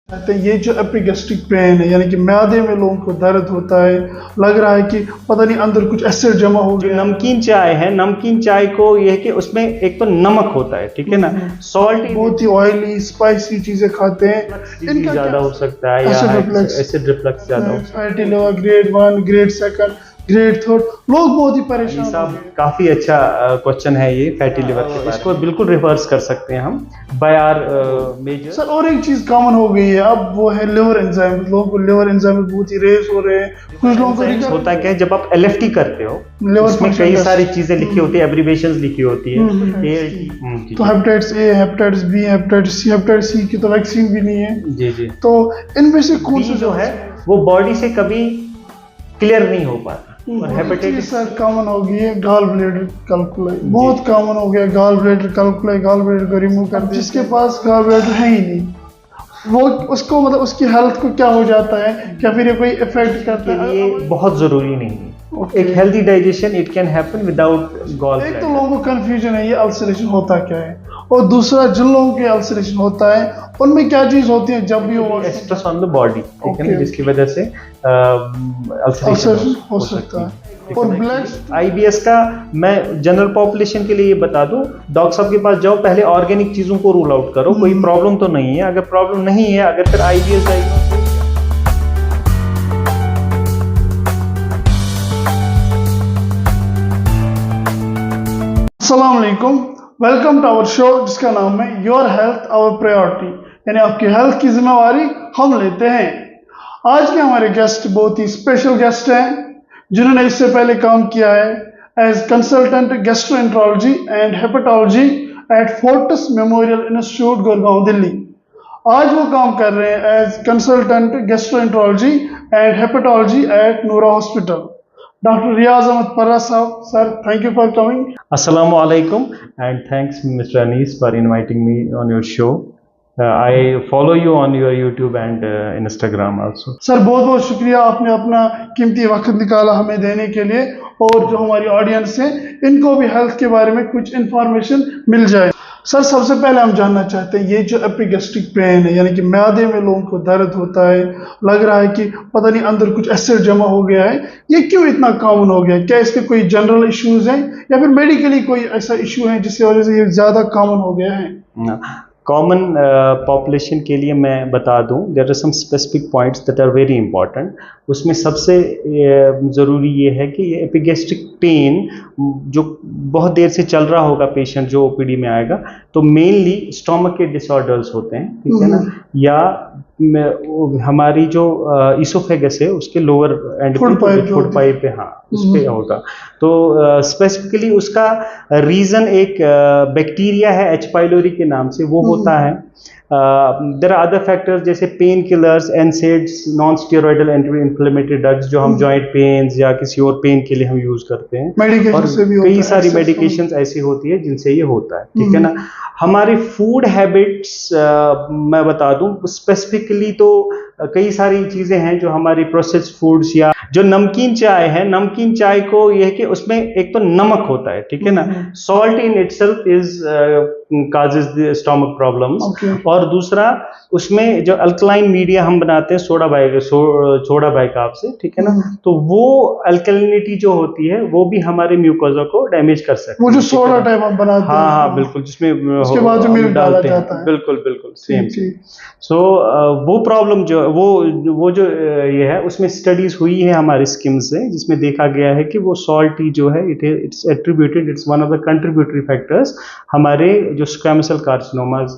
कहते हैं ये जो एपिगैस्ट्रिक पेन है यानी कि मैदे में लोगों को दर्द होता है, लग रहा है कि पता नहीं अंदर कुछ एसिड जमा हो जो गया। नमकीन चाय है, नमकीन चाय को यह है कि उसमें एक तो नमक होता है, ठीक है ना, सॉल्ट बहुत ही ऑयली स्पाइसी चीजें खाते हैं, इनका ज्यादा हो सकता है या एसिड रिफ्लक्स ज्यादा हो सकता है। Fatty liver grade 1 grade 2 grade 3 लोग बहुत ही परेशान हो साहब गए। काफी अच्छा क्वेश्चन है ये फैटी लिवर के बारे में। इसको बिल्कुल रिवर्स कर सकते हैं हम बाय आर मेजर। सर और एक चीज कॉमन हो गई है अब, वो है लिवर एंजाइम। लोगों को लिवर एंजाइम बहुत ही रेस हो रहे हैं। कुछ लोगों को होता है क्या, जब आप एलएफटी करते हो लिवर उसमें कई सारी चीजें लिखी होती है, एब्रीविएशंस लिखी होती है। तो hepatitis A, hepatitis B, hepatitis C की तो वैक्सीन भी नहीं है। जी जी। तो इनमें से कौन सा जो है वो बॉडी से कभी क्लियर नहीं हो पाता। और हेपेटाइटिस सर कॉमन हो गई है गॉल ब्लैडर कैल्कुलाई, बहुत कॉमन हो गया gall bladder calculi. Gall bladder को रिमूव कर दिया, जिसके पास गॉल ब्लैडर है ही नहीं, वो उसको मतलब उसकी हेल्थ को क्या हो जाता है, क्या फिर ये कोई इफेक्ट करता है? ये बहुत जरूरी नहीं है। एक healthy digestion it can happen without gall एक तो लोगों को कंफ्यूजन है ये अल्सरेशन होता क्या है, और दूसरा जिन लोगों के अल्सरेशन होता है उनमें क्या चीज होती है जब भी वो स्ट्रेस ऑन द बॉडी, ठीक है ना, जिसकी वजह से अल्सरेशन हो सकता है। और ब्लड आईबीएस का मैं जनरल पॉपुलेशन के लिए ये बता दूं, डॉक्टर साहब के पास जाओ, पहले ऑर्गेनिक चीजों को रूल आउट करो, कोई प्रॉब्लम तो नहीं है। अगर प्रॉब्लम नहीं है, अगर फिर आईबीएस डायग्नोस अस्सलाम वालेकुम, वेलकम टू आवर शो जिसका नाम है योर हेल्थ आवर प्रायोरिटी, यानी आपकी हेल्थ की जिम्मेवारी हम लेते हैं। आज के हमारे गेस्ट बहुत ही स्पेशल गेस्ट हैं जिन्होंने इससे पहले काम किया है as consultant gastroenterology and hepatology at Fortis Memorial Institute Gurgaon Delhi. आज वो काम कर रहे हैं as consultant gastroenterology and hepatology at Noora hospital. Doctor Riyaz Ahmed Parra sahab, sir thank you for coming. Assalamu alaikum and thanks Mr. Anis for inviting me on your show. I follow you on your YouTube and Instagram also. Sir बहुत बहुत शुक्रिया, आपने अपना कीमती वक्त निकाला हमें देने के लिए, और जो हमारी ऑडियंस है इनको भी हेल्थ के बारे में कुछ इंफॉर्मेशन मिल जाए। सर सबसे पहले हम जानना चाहते हैं ये जो एपिगैस्ट्रिक पेन है यानी कि मैदे में लोगों को दर्द होता है, लग रहा है कि पता नहीं अंदर कुछ एसिड जमा हो गया है, ये क्यों इतना कॉमन हो गया है? क्या इसके कोई जनरल इश्यूज हैं या फिर मेडिकली कोई ऐसा इशू है जिसकी वजह से ये ज्यादा कॉमन हो गया है? कॉमन पॉपुलेशन के लिए मैं बता दूं, there are some specific points that are very important. उसमें सबसे ज़रूरी ये है कि ये एपिगैस्ट्रिक पेन जो बहुत देर से चल रहा होगा पेशेंट जो ओपीडी में आएगा, तो मेनली स्टोमक के डिसऑर्डर्स होते हैं, ठीक है ना, या हमारी जो इसोफेगस है उसके लोअर एंड फूड पाइप पे, हाँ उस पे होगा। तो स्पेसिफिकली उसका रीज़न एक बैक्टीरिया है एच पाइलोरी के नाम से, वो होता है। देयर आर अदर फैक्टर्स जैसे pain killers, NSAIDs, non steroidal anti inflammatory drugs जो हम जॉइंट पेन्स या किसी और पेन के लिए हम यूज करते हैं, और कई सारी मेडिकेशंस ऐसी होती है जिनसे ये होता है, ठीक है ना। हमारी फूड हैबिट्स मैं बता दूं स्पेसिफिकली, तो कई सारी चीजें हैं जो हमारी प्रोसेस्ड फूड्स, या जो नमकीन चाय है, नमकीन चाय को यह है कि उसमें एक तो नमक होता है, ठीक है ना, salt in itself is causes the stomach problems. और दूसरा उसमें जो अल्कलाइन मीडिया हम बनाते हैं सोडा बाइकार्ब से, ठीक है ना, तो वो अल्कलिनिटी जो होती है वो भी हमारे म्यूकोजा को डैमेज कर सकती है। वो जो सोडा टाइप हम बनाते हैं, हाँ हाँ बिल्कुल, जिसमें उसके बाद जो मिल्क डाला जाता है, बिल्कुल बिल्कुल सेम। सो वो प्रॉब्लम जो वो जो ये है, उसमें स्टडीज हुई है हमारे स्किन से, जिसमें देखा गया है कि वो सॉल्टी जो है it's attributed, it's one of the contributory factors हमारे जो स्क्वैमस सेल कार्सिनोमास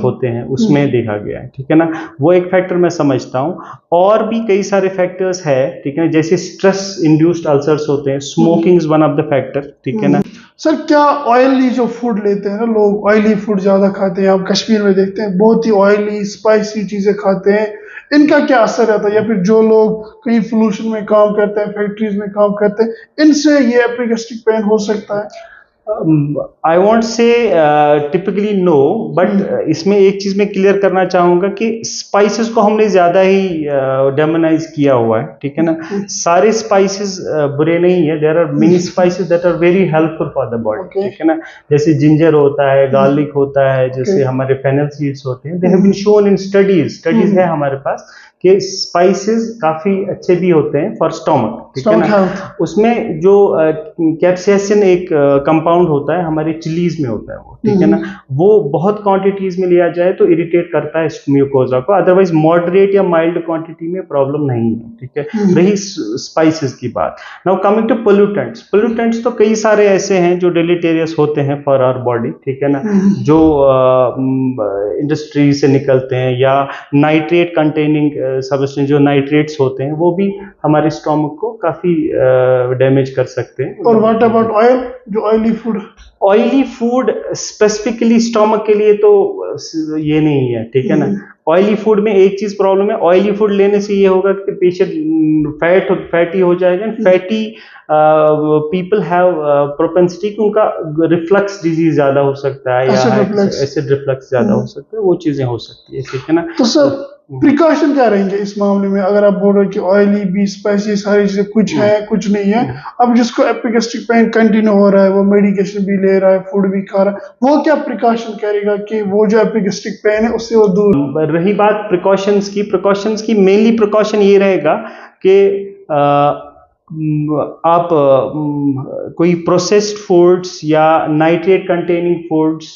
होते हैं उसमें देखा गया है, ठीक है ना। वो एक फैक्टर मैं समझता हूँ, और भी कई सारे फैक्टर्स है, ठीक है ना, जैसे स्ट्रेस इंड्यूस्ड अल्सर्स होते हैं, smoking is one of the factor, ठीक है ना। सर क्या ऑयली जो फूड लेते हैं ना लोग, ऑयली फूड ज्यादा खाते हैं, आप कश्मीर में देखते हैं बहुत ही ऑयली स्पाइसी चीजें खाते हैं, इनका क्या असर रहता है? या फिर जो लोग कहीं पोल्यूशन में काम करते हैं, फैक्ट्रीज में काम करते हैं, इनसे ये एपिगैस्ट्रिक पेन हो सकता है? आई वॉन्ट से टिपिकली नो, बट इसमें एक चीज मैं क्लियर करना चाहूंगा कि स्पाइसेस को हमने ज्यादा ही डेमोनाइज किया हुआ है, ठीक है ना। सारे स्पाइसेस बुरे नहीं है, there are many spices that are very helpful for the body, ठीक है ना। जैसे जिंजर होता है, गार्लिक होता है, जैसे हमारे फेनल सीड्स होते हैं, they have been shown in studies है हमारे पास कि स्पाइसेस काफी अच्छे भी होते हैं फॉर स्टोमक, ठीक है ना। उसमें जो कैप्साइसिन एक कंपाउंड होता है, हमारे चिलीज में होता है वो, ठीक है ना। वो बहुत क्वांटिटीज में लिया जाए तो इरिटेट करता है म्यूकोजा को, अदरवाइज मॉडरेट या माइल्ड क्वांटिटी में प्रॉब्लम नहीं है, ठीक है। रही स्पाइसेस की बात। नाउ कमिंग टू पोल्यूटेंट्स तो कई सारे ऐसे हैं जो डिलीटेरियस होते हैं फॉर आवर बॉडी, ठीक है ना, जो इंडस्ट्री से निकलते हैं, या नाइट्रेट कंटेनिंग सब्सटेंस जो नाइट्रेट्स होते हैं, वो भी हमारे स्टोमक को काफी डैमेज कर सकते हैं। और व्हाट अबाउट ऑयल, जो ऑयली फूड स्पेसिफिकली स्टोमक के लिए तो ये नहीं है, ठीक है ना। ऑयली फूड में एक चीज प्रॉब्लम है, ऑयली फूड लेने से ये होगा कि पेशेंट फैटी हो जाएगा। फैटी पीपल हैव प्रोपेंसिटी कि उनका रिफ्लक्स डिजीज ज्यादा हो सकता है, या एसिड रिफ्लक्स ज्यादा हो सकता है, वो चीजें हो सकती है, ठीक है ना। तो सर प्रिकॉशन क्या रहेंगे इस मामले में, अगर आप बोल रहे हो कि ऑयली भी, स्पाइसी, सारी चीजें कुछ है कुछ नहीं है, अब जिसको एपिगेस्ट्रिक पेन कंटिन्यू हो रहा है, वो मेडिकेशन भी ले रहा है, फूड भी खा रहा है, वो क्या प्रिकॉशन करेगा कि वो जो एपिगेस्ट्रिक पेन है उससे वो दूर। रही बात प्रिकॉशंस की मेनली प्रिकॉशन ये रहेगा कि आप कोई प्रोसेस्ड फूड्स या नाइट्रेट कंटेनिंग फूड्स,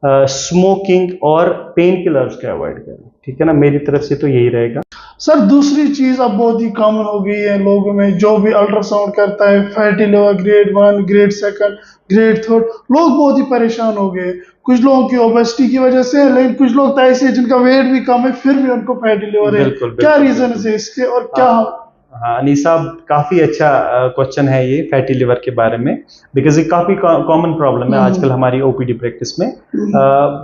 स्मोकिंग और पेन किलर्स को अवॉइड करें, ठीक है ना। मेरी तरफ से तो यही रहेगा। सर दूसरी चीज अब बहुत ही कॉमन हो गई है लोगों में, जो भी अल्ट्रासाउंड करता है, fatty liver grade 1, grade 2, grade 3, लोग बहुत ही परेशान हो गए। कुछ लोगों की ओबेसिटी की वजह से, लेकिन कुछ लोग तो ऐसे जिनका वेट भी कम है फिर भी उनको फैटी लिवर है। क्या रीजन है इसके, और क्या हाँ अनीसा, काफी अच्छा क्वेश्चन है ये फैटी लिवर के बारे में, बिकॉज ये काफी कॉमन प्रॉब्लम है आजकल हमारी ओपीडी प्रैक्टिस में।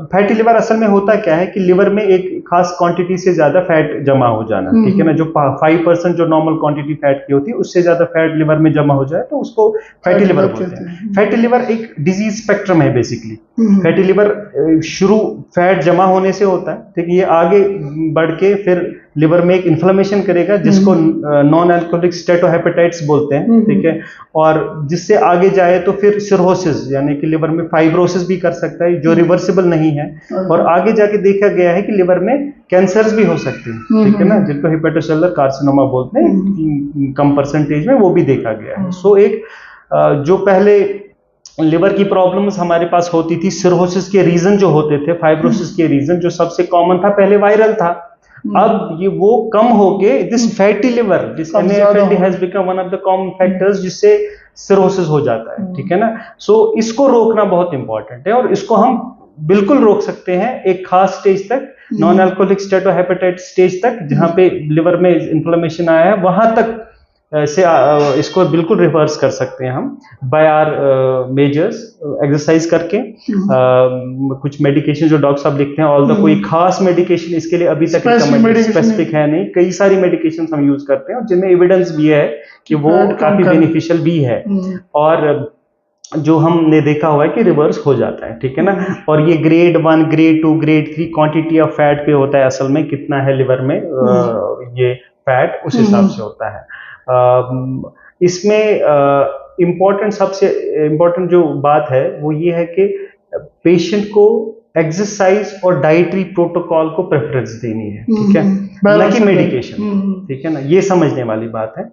फैटी लिवर असल में होता क्या है कि लिवर में एक खास क्वांटिटी से ज्यादा फैट जमा हो जाना, ठीक है ना। जो 5% जो नॉर्मल क्वांटिटी फैट की होती है, उससे ज्यादा फैट लिवर में जमा हो जाए तो उसको फैटी लिवर बोलते हैं। फैटी लिवर एक डिजीज स्पेक्ट्रम है बेसिकली। फैटी लिवर शुरू फैट जमा होने से होता है, ठीक है। ये आगे बढ़ के फिर लिवर में एक इन्फ्लेमेशन करेगा जिसको नॉन अल्कोहलिक स्टेटोहेपेटाइटिस बोलते हैं, ठीक है। और जिससे आगे जाए तो फिर सिरोसिस, यानी कि लिवर में फाइब्रोसिस भी कर सकता है, जो रिवर्सिबल नहीं है। और आगे जाके देखा गया है कि लिवर में कैंसर्स भी हो सकते हैं, ठीक है ना, जिनको हेपेटोसेलुलर कार्सिनोमा बोलते हैं, कम परसेंटेज में वो भी देखा गया है। सो एक जो पहले लिवर की प्रॉब्लम्स हमारे पास होती थी, सिरोसिस के रीजन जो होते थे, फाइब्रोसिस के रीजन जो सबसे कॉमन था पहले वायरल था। अब ये वो कम होके this fatty liver, this NAFLD has become one of the common factors जिससे सिरोसिस हो जाता है, ठीक है ना। सो इसको रोकना बहुत इंपॉर्टेंट है, और इसको हम बिल्कुल रोक सकते हैं एक खास स्टेज तक, नॉन अल्कोहलिक स्टेटोहेपेटाइटिस स्टेज तक, जहां पे लिवर में इन्फ्लेमेशन आया है, वहां तक से इसको बिल्कुल रिवर्स कर सकते हैं हम बाय आर मेजर्स, एक्सरसाइज करके, कुछ मेडिकेशन जो डॉक्टर साहब लिखते हैं, ऑल्दो कोई खास मेडिकेशन इसके लिए अभी तक स्पेसिफिक है नहीं, कई सारी मेडिकेशन हम यूज करते हैं और जिनमें एविडेंस भी है कि वो काफी बेनिफिशियल भी है, और जो हमने देखा हुआ है कि रिवर्स हो जाता है, ठीक है ना। और ये grade 1, grade 2, grade 3 quantity of fat पे होता है, असल में कितना है लिवर में ये फैट, उस हिसाब से होता है। इसमें सबसे इम्पोर्टेंट जो बात है वो ये है कि पेशेंट को एक्सरसाइज और डाइटरी प्रोटोकॉल को प्रेफरेंस देनी है, ठीक है, ना कि मेडिकेशन, ठीक है ना। ये समझने वाली बात है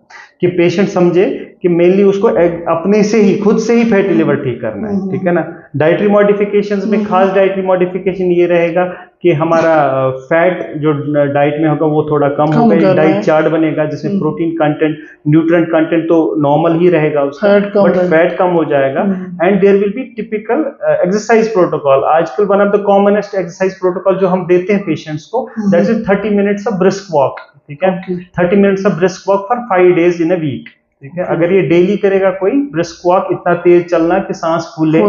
कि पेशेंट समझे कि मेनली उसको अपने से ही, खुद से ही फैटी लिवर ठीक करना है, ठीक है ना। डाइटरी मॉडिफिकेशंस में खास डाइटरी मॉडिफिकेशन ये रहेगा कि हमारा फैट जो डाइट में होगा वो थोड़ा कम होगा, डाइट चार्ट बनेगा जिसमें प्रोटीन कंटेंट, न्यूट्रिएंट कंटेंट तो नॉर्मल ही रहेगा उसका, बट फैट कम हो जाएगा। And there will be typical exercise protocol. आजकल one of the commonest exercise protocol जो हम देते हैं पेशेंट्स को, that is 30 minutes of brisk walk, ठीक है। 30 minutes of brisk walk for 5 days in a week, ठीक है। अगर ये डेली करेगा कोई ब्रिस्क वॉक, इतना तेज चलना कि सांस फूले,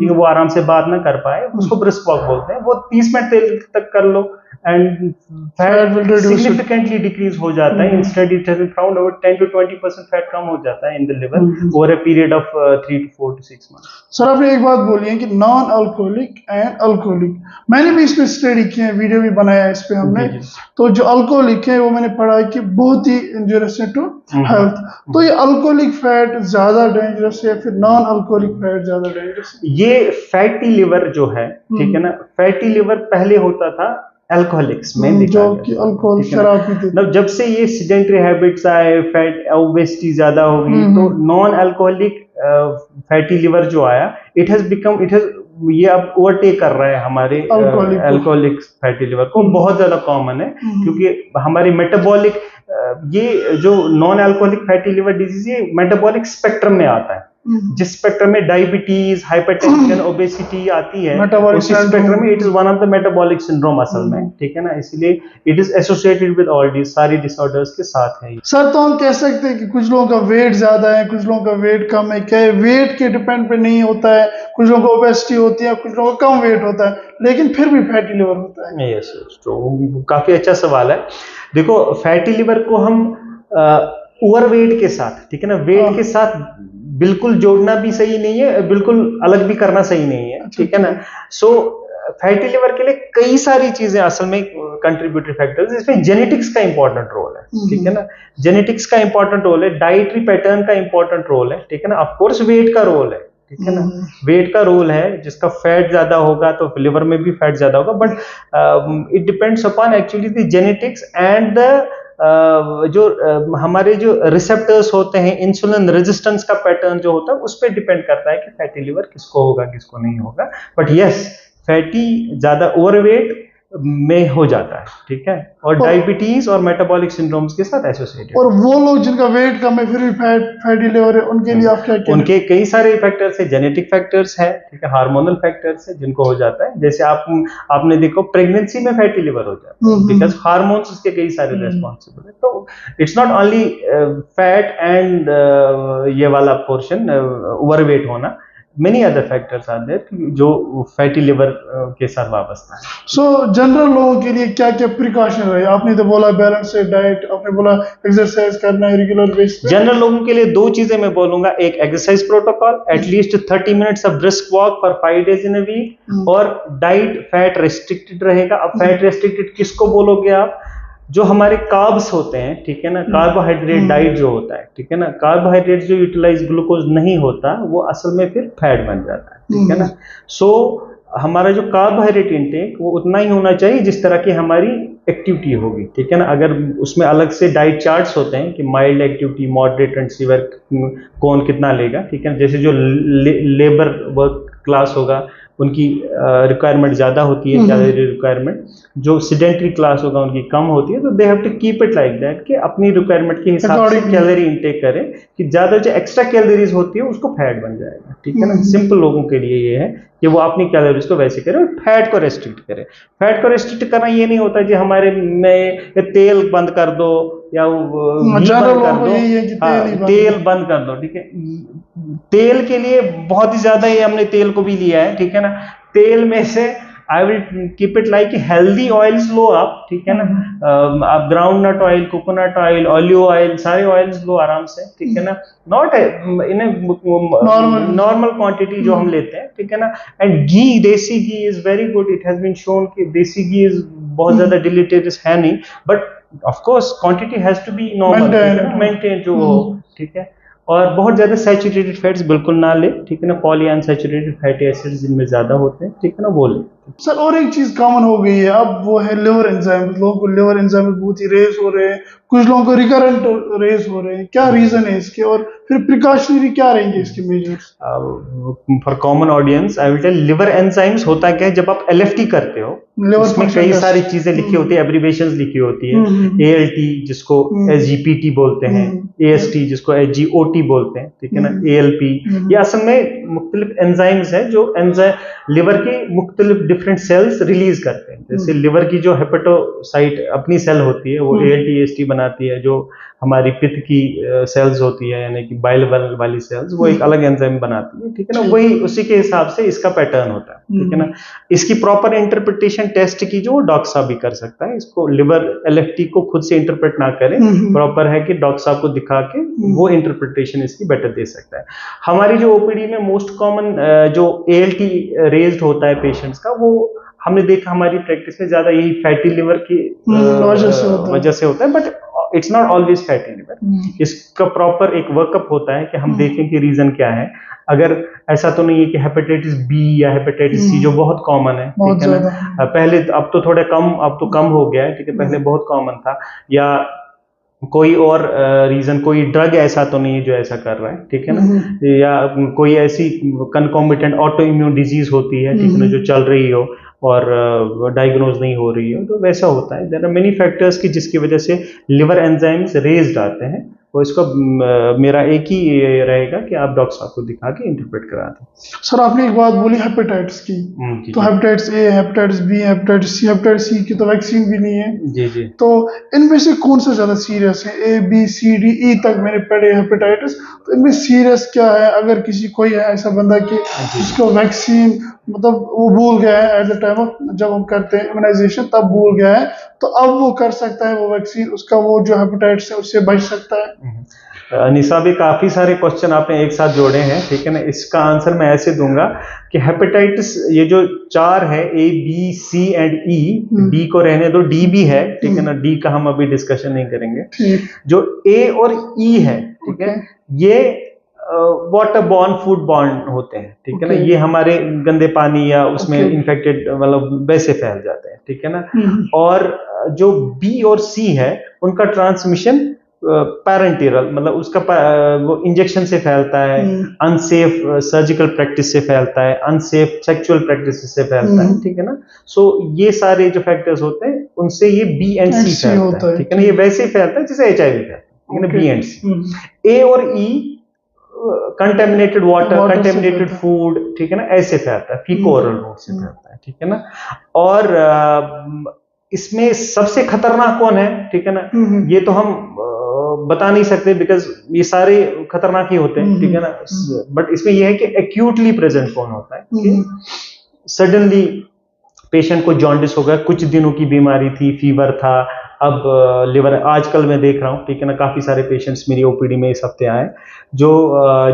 वो आराम से बात ना कर पाए, उसको ब्रिस्क वॉक बोलते हैं। वो 30 मिनट तक कर लो, and Fat fat will reduce it. Significantly decrease हो जाता है। Instead it has been found over 10 to 20% fat कम हो जाता है in the liver over a period of 3 to 4 to 6 months। Sir आपने एक बात बोली है कि नॉन अल्कोहलिक एंड अल्कोहलिक, मैंने भी इस पे स्टडी की है, वीडियो भी बनाया है इस पे हमने। जी, जी। तो जो अल्कोहलिक है वो मैंने पढ़ा है कि बहुत ही इंजurious है टू हेल्थ। तो ये अल्कोहलिक फैट ज्यादा डेंजरस है या फिर नॉन अल्कोहलिक फैट ज्यादा डेंजरस है? ये फैटी लिवर जो है, ठीक है ना, फैटी लिवर पहले होता था अल्कोहलिक्स में देखा जो गया कि था, अल्कोहल ठीक है ना? शराब पीते थे। मतलब जब से ये सिडेंटरी हैबिट्स आए, फैट ओबेसिटी ज्यादा हो गई, तो नॉन अल्कोहलिक फैटी लिवर जो आया, इट हैज ये अब ओवरटेक कर रहा है हमारे अल्कोहलिक फैटी लिवर को। बहुत ज्यादा कॉमन है क्योंकि हमारी मेटाबॉलिक ये जो non alcoholic fatty liver disease ये मेटाबॉलिक स्पेक्ट्रम में आता है। जिस स्पेक्ट्रम में डायबिटीज, हाइपरटेंशन, ओबेसिटी आती है, उस स्पेक्ट्रम में it is one of the metabolic syndrome असल में, ठीक है ना। इसलिए it is associated with all these सारी डिसऑर्डर्स के साथ है। सर तो हम कह सकते हैं कि कुछ लोगों का वेट ज्यादा है, कुछ लोगों का वेट कम है, क्या वेट के डिपेंड पे नहीं होता है? कुछ लोगों को ओबेसिटी होती है, कुछ लोगों का कम वेट होता है, लेकिन फिर भी फैटी लिवर होता है। यस, तो काफी अच्छा सवाल है। देखो, फैटी लिवर को हम ओवरवेट के साथ, ठीक है ना, वेट के साथ बिल्कुल जोड़ना भी सही नहीं है, बिल्कुल अलग भी करना सही नहीं है, ठीक है ना। सो फैटी लिवर के लिए कई सारी चीजें असल में कंट्रीब्यूटरी फैक्टर्स, इसमें जेनेटिक्स का इंपॉर्टेंट रोल है, ठीक है ना। जेनेटिक्स का इंपॉर्टेंट रोल है, डाइटरी पैटर्न का इंपॉर्टेंट रोल है, ठीक है ना। ऑफ कोर्स वेट का रोल है, ठीक है ना। वेट का रोल है, जिसका फैट ज्यादा होगा तो लिवर में भी फैट ज्यादा होगा, but it depends upon actually the genetics and the जो हमारे जो रिसेप्टर्स होते हैं, इंसुलिन रेजिस्टेंस का पैटर्न जो होता है उस पर डिपेंड करता है कि फैटी लिवर किसको होगा किसको नहीं होगा। बट यस, फैटी ज्यादा ओवरवेट में हो जाता है, ठीक है, और डायबिटीज और मेटाबॉलिक सिंड्रोम्स के साथ एसोसिएटेड। और वो लोग जिनका वेट कम है फिर भी फैटी लिवर है, उनके लिए आप क्या कहते हैं? उनके कई सारे फैक्टर्स है, जेनेटिक फैक्टर्स है, ठीक है, हार्मोनल फैक्टर्स है जिनको हो जाता है। जैसे आपने देखो प्रेगनेंसी में फैटी लिवर हो जाता है बिकॉज हार्मोन्स उसके कई सारे रेस्पॉन्सिबल है। तो it's not only fat and ये वाला पोर्शन ओवरवेट होना, many other factors are there जो फैटी लिवर के साथ वाबस्ता है। सो जनरल लोगों के लिए क्या क्या प्रिकॉशन है? आपने तो बोला बैलेंस डाइट, आपने बोला एक्सरसाइज करना है रेगुलर बेस पे। जनरल लोगों के लिए दो चीजें मैं बोलूंगा, एक exercise protocol, at least 30 minutes of brisk walk for 5 days in a week, और डाइट फैट रेस्ट्रिक्टेड रहेगा। अब फैट रेस्ट्रिक्टेड किसको बोलोगे आप? जो हमारे कार्ब्स होते हैं, ठीक है ना, कार्बोहाइड्रेट डाइट जो होता है, ठीक है ना, कार्बोहाइड्रेट जो यूटिलाइज ग्लूकोज नहीं होता वो असल में फिर फैट बन जाता है, ठीक है ना। सो हमारा जो कार्बोहाइड्रेट इंटेक वो उतना ही होना चाहिए जिस तरह की हमारी एक्टिविटी होगी, ठीक है ना। अगर उसमें अलग से डाइट चार्ट्स होते हैं कि mild activity, moderate and severe कौन कितना लेगा, ठीक है। जैसे जो लेबर वर्क क्लास होगा उनकी रिक्वायरमेंट ज्यादा होती है, कैलोरी रिक्वायरमेंट, जो सिडेंटरी क्लास होगा उनकी कम होती है। तो they have to keep it like that कि अपनी रिक्वायरमेंट के हिसाब से कैलोरी इंटेक करें कि ज्यादा जो एक्स्ट्रा कैलोरीज होती है उसको फैट बन जाएगा, ठीक है ना। सिंपल लोगों के लिए ये है कि वो अपनी कैलोरीज को वैसे करें और फैट को रेस्ट्रिक्ट करें। फैट को रेस्ट्रिक्ट करना ये नहीं होता कि हमारे में तेल बंद कर दो या घी बंद कर दो, तेल बंद कर दो, ठीक है। तेल के लिए बहुत ही ज्यादा ये हमने तेल को भी लिया है, ठीक है ना। तेल में से I will keep it like healthy oils लो आप, ठीक है ना। आप groundnut oil, coconut oil, olive oil, सारे ऑयल्स लो आराम से, ठीक है ना। नॉट इन नॉर्मल क्वांटिटी जो हम लेते हैं, ठीक है ना। And ghee, desi ghee is very good. It has been shown कि देसी घी इज बहुत ज्यादा डिलीटेरियस है नहीं, but of course quantity has to be normal, maintain जो हो, ठीक है। और बहुत ज्यादा सैचुरेटेड फैट्स बिल्कुल ना ले, ठीक है ना। पॉली अनसैचुरेटेड फैटी एसिड्स जिनमें ज्यादा होते हैं, ठीक है ना, वो ले। सर और एक चीज कॉमन हो गई है अब, वो है लिवर एंजाइम। लोगों को लिवर एंजाइम बहुत ही रेस हो रहे हैं, कुछ लोगों को रिकरेंट रेस हो रहे हैं, क्या रीजन है इसके? और फिर प्रिकॉशनरी क्या रहेंगे इसके measures? For common audience I will tell, liver enzymes होता क्या है, जब आप एलएफटी करते हो उसमें कई सारी चीजें लिखी होती है, एब्रिविएशंस लिखी होती है। एएलटी जिसको एसजीपीटी बोलते हैं, एएसटी जिसको एसजीओटी बोलते हैं, ठीक है ना, एएलपी। ये असल में मुख्तलिफ एंजाइम्स है जो लिवर के मुख्तलिफ डिफरेंट सेल्स रिलीज करते हैं। जैसे लिवर की जो हेपेटोसाइट अपनी सेल होती है वो ALT बनाती है, जो हमारी पित्त की सेल्स होती है यानी कि बाइल वाली सेल्स वो एक अलग एंजाइम बनाती है, ठीक है ना। वही उसी के हिसाब से इसका पैटर्न होता है, ठीक है ना। इसकी प्रॉपर इंटरप्रिटेशन टेस्ट की जो डॉक्टर साहब भी कर सकता है, इसको लिवर LFT को खुद से इंटरप्रेट ना करें, प्रॉपर है कि डॉक्टर साहब को दिखा के वो इंटरप्रिटेशन इसकी बेटर दे सकता है। हमारी जो OPD में मोस्ट कॉमन जो ALT रेज्ड होता है पेशेंट्स का, वो हमने देखा हमारी प्रैक्टिस में ज्यादा यही फैटी लिवर की वजह से होता है, but it's not always fatty liver. इसका प्रॉपर एक वर्कअप होता है कि हम देखें कि रीजन क्या है। अगर ऐसा तो नहीं है कि हेपेटाइटिस B या हेपेटाइटिस C जो बहुत कॉमन है, ठीक है ना, पहले अब तो थोड़ा कम, अब तो कम हो गया है, ठीक है, पहले बहुत कॉमन था, या कोई और रीजन, कोई ड्रग ऐसा तो नहीं है जो ऐसा कर रहा है, ठीक है ना, या कोई ऐसी कंकॉमिटेंट ऑटो इम्यून डिजीज होती है, ठीक है ना, जो चल रही हो और डायग्नोज नहीं हो रही है, तो वैसा होता है। देयर आर मेनी फैक्टर्स की जिसकी वजह से लिवर एंजाइम्स रेज्ड आते हैं। तो इसको मेरा एक ही रहेगा कि आप डॉक्टर साहब को दिखा के इंटरप्रेट करा दें। सर आपने एक बात बोली हेपेटाइटिस की, तो hepatitis A, hepatitis B, hepatitis C की तो वैक्सीन भी नहीं है। जी जी। तो इनमें से कौन सा ज्यादा सीरियस है? A, B, C, D, E तक मैंने पढ़े हेपेटाइटिस, तो इनमें सीरियस क्या है? अगर किसी कोई है ऐसा बंदा कि जिसको वैक्सीन मतलब वो भूल गया है एट द टाइम ऑफ जब हम करते हैं इम्यूनाइजेशन, तब भूल गया है, तो अब वो कर सकता है वो वैक्सीन, उसका वो जो हेपेटाइटिस है उससे बच सकता है। निशा भी काफी सारे क्वेश्चन आपने एक साथ जोड़े हैं, ठीक है ना। इसका आंसर मैं ऐसे दूंगा कि हेपेटाइटिस ये जो 4 है A, B, C and E, D को रहने दो, D भी है, ठीक है ना, D का हम अभी डिस्कशन नहीं करेंगे। जो A और E है, ठीक है, ये वाटर बॉर्न, फूड बॉर्न होते हैं, ठीक है ना। ये हमारे गंदे पानी या उसमें इन्फेक्टेड मतलब वैसे फैल जाते हैं, ठीक है ना। और जो B और C है उनका ट्रांसमिशन पैरेंटेरल, मतलब उसका वो इंजेक्शन से फैलता है, अनसेफ सर्जिकल प्रैक्टिस से फैलता है, अनसेफ सेक्सुअल प्रैक्टिस से फैलता है, ठीक है ना। सो ये सारे जो फैक्टर्स होते हैं उनसे ये B एंड C फैलता है, ठीक है ना। ये वैसे ही फैलता है जैसे HIV फैलता है, ठीक है ना, B एंड C। A और E contaminated water, contaminated food, ठीक है ना, ऐसे फैलता है, फीको ओरल रूट से फैलता है, ठीक है ना। और इसमें सबसे खतरनाक कौन है, ठीक है ना, ये तो हम बता नहीं सकते बिकॉज ये सारे खतरनाक ही होते हैं, ठीक है ना। बट इसमें यह है कि एक्यूटली प्रेजेंट कौन होता है, कि सडनली पेशेंट को जॉन्डिस हो गया, कुछ दिनों की बीमारी थी, फीवर था, अब लिवर, आजकल मैं देख रहा हूँ, ठीक है ना, काफी सारे पेशेंट्स मेरी OPD में इस हफ्ते आए जो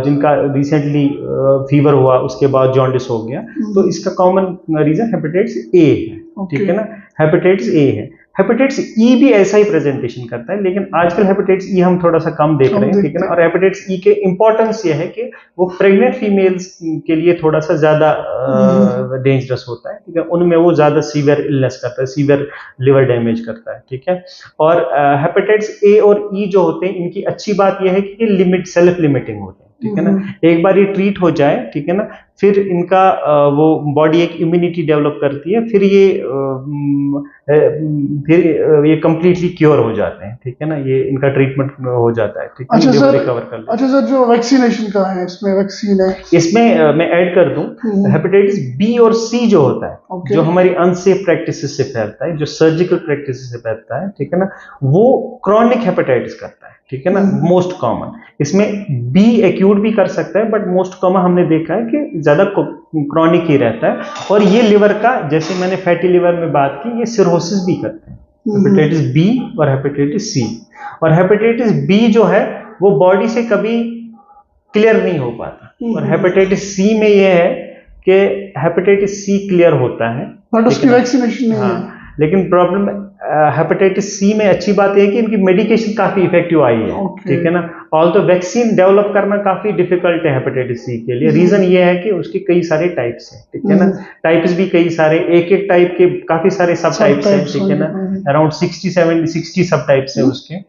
जिनका रिसेंटली फीवर हुआ, उसके बाद जॉन्डिस हो गया। तो इसका कॉमन रीजन हेपेटाइटिस A है, ठीक है ना, हेपेटाइटिस A है। हेपेटाइटिस E भी ऐसा ही प्रेजेंटेशन करता है, लेकिन आजकल हेपेटाइटिस E हम थोड़ा सा कम देख रहे हैं, ठीक है ना। और हेपेटाइटिस E के इंपॉर्टेंस ये है कि वो प्रेग्नेंट फीमेल्स के लिए थोड़ा सा ज्यादा डेंजरस होता है, ठीक है, उनमें वो ज्यादा सीवियर इलनेस करता है, सीवियर लिवर डैमेज करता है, ठीक है। और हेपेटाइटिस A और E जो होते हैं, इनकी अच्छी बात यह है कि लिमिट, सेल्फ लिमिटिंग होते हैं, ठीक है ना। एक बार ये ट्रीट हो जाए, ठीक है ना, फिर इनका वो बॉडी एक इम्यूनिटी डेवलप करती है, फिर ये कंप्लीटली क्योर हो जाते हैं, ठीक है ना, ये इनका ट्रीटमेंट हो जाता है, ठीक है। अच्छा सर, रिकवर कर अच्छा सर, जो वैक्सीनेशन का है, इसमें वैक्सीन है, इसमें मैं ऐड कर दूं, हेपेटाइटिस B और C जो होता है, जो हमारी अनसेफ प्रैक्टिसेस से फैलता है, जो सर्जिकल प्रैक्टिसेस से फैलता है, ठीक है ना, वो क्रॉनिक हेपेटाइटिस करता है, ठीक है ना, मोस्ट कॉमन। इसमें B एक्यूट भी कर सकता है, बट मोस्ट कॉमन हमने देखा है कि ज्यादा क्रॉनिक ही रहता है। और ये लिवर का, जैसे मैंने फैटी लिवर में बात की, ये सिरोसिस भी करते हैं, हेपेटाइटिस B और हेपेटाइटिस C। और हेपेटाइटिस B जो है वो बॉडी से कभी क्लियर नहीं हो पाता, और हेपेटाइटिस C में ये है कि हेपेटाइटिस C क्लियर होता है, बट उसकी वैक्सीनेशन नहीं है। लेकिन प्रॉब्लम हेपेटाइटिस C में अच्छी बात है कि इनकी मेडिकेशन काफी इफेक्टिव आई है, ठीक है ना। ऑल्दो वैक्सीन डेवलप करना काफी डिफिकल्ट है हेपेटाइटिस C के लिए। रीजन ये है कि उसके कई सारे टाइप्स हैं, ठीक है ना, टाइप्स भी कई सारे, एक एक टाइप के काफी सारे सब टाइप्स हैं, ठीक है ना, अराउंड 60 सब टाइप्स हैं उसके।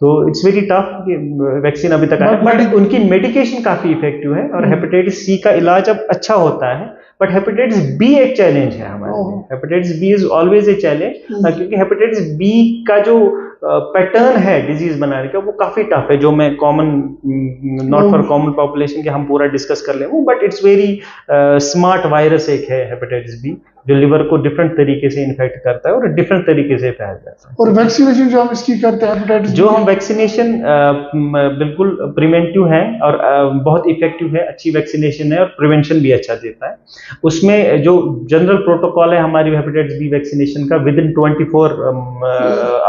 तो इट्स वेरी टफ कि वैक्सीन अभी तक आया, बट उनकी मेडिकेशन काफी इफेक्टिव है। और हेपेटाइटिस C का इलाज अब अच्छा होता है, बट हेपेटाइटिस B एक चैलेंज है हमारे लिए। Hepatitis B is always a challenge, क्योंकि हेपेटाइटिस B का जो पैटर्न है डिजीज बनाने का वो काफी टफ है, जो मैं common, not for common population के हम पूरा डिस्कस कर ले, but it's very smart virus एक है हेपेटाइटिस B। जो लिवर को डिफरेंट तरीके से इन्फेक्ट करता है और डिफरेंट तरीके से फैल जाता है। और वैक्सीनेशन जो हम इसकी करते हैं हेपेटाइटिस जो हम वैक्सीनेशन बिल्कुल प्रिवेंटिव है और बहुत इफेक्टिव है, अच्छी वैक्सीनेशन है और प्रिवेंशन भी अच्छा देता है। उसमें जो जनरल प्रोटोकॉल है हमारी हेपेटाइटिस बी वैक्सीनेशन का, with in 24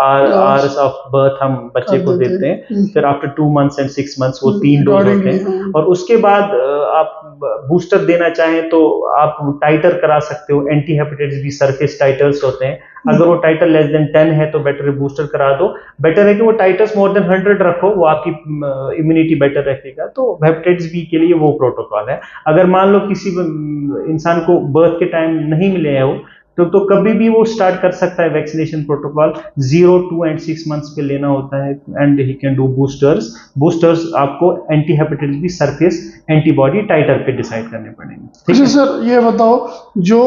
hours of birth हम बच्चे को देते हैं, फिर आफ्टर 2 मंथ्स एंड 6 मंथ्स वो 3 डोज होते हैं। और उसके बाद आप बूस्टर देना चाहें तो आप टाइटर करा सकते हो, anti hepatitis B surface titres होते हैं। अगर वो टाइटर लेस देन 10 है तो बेटर है बूस्टर करा दो। बेटर है कि वो टाइटर्स मोर देन 100 रखो, वो आपकी इम्यूनिटी बेटर रखेगा। तो हेपेटाइटिस बी के लिए वो प्रोटोकॉल है। अगर मान लो किसी इंसान को बर्थ के टाइम नहीं मिले है वो, तो कभी भी वो स्टार्ट कर सकता है वैक्सीनेशन प्रोटोकॉल। 0, 2 एंड 6 मंथ्स पे लेना होता है and he can do boosters आपको anti hepatitis B surface antibody titer पे डिसाइड करने पड़ेंगे। अच्छा सर, ये बताओ, जो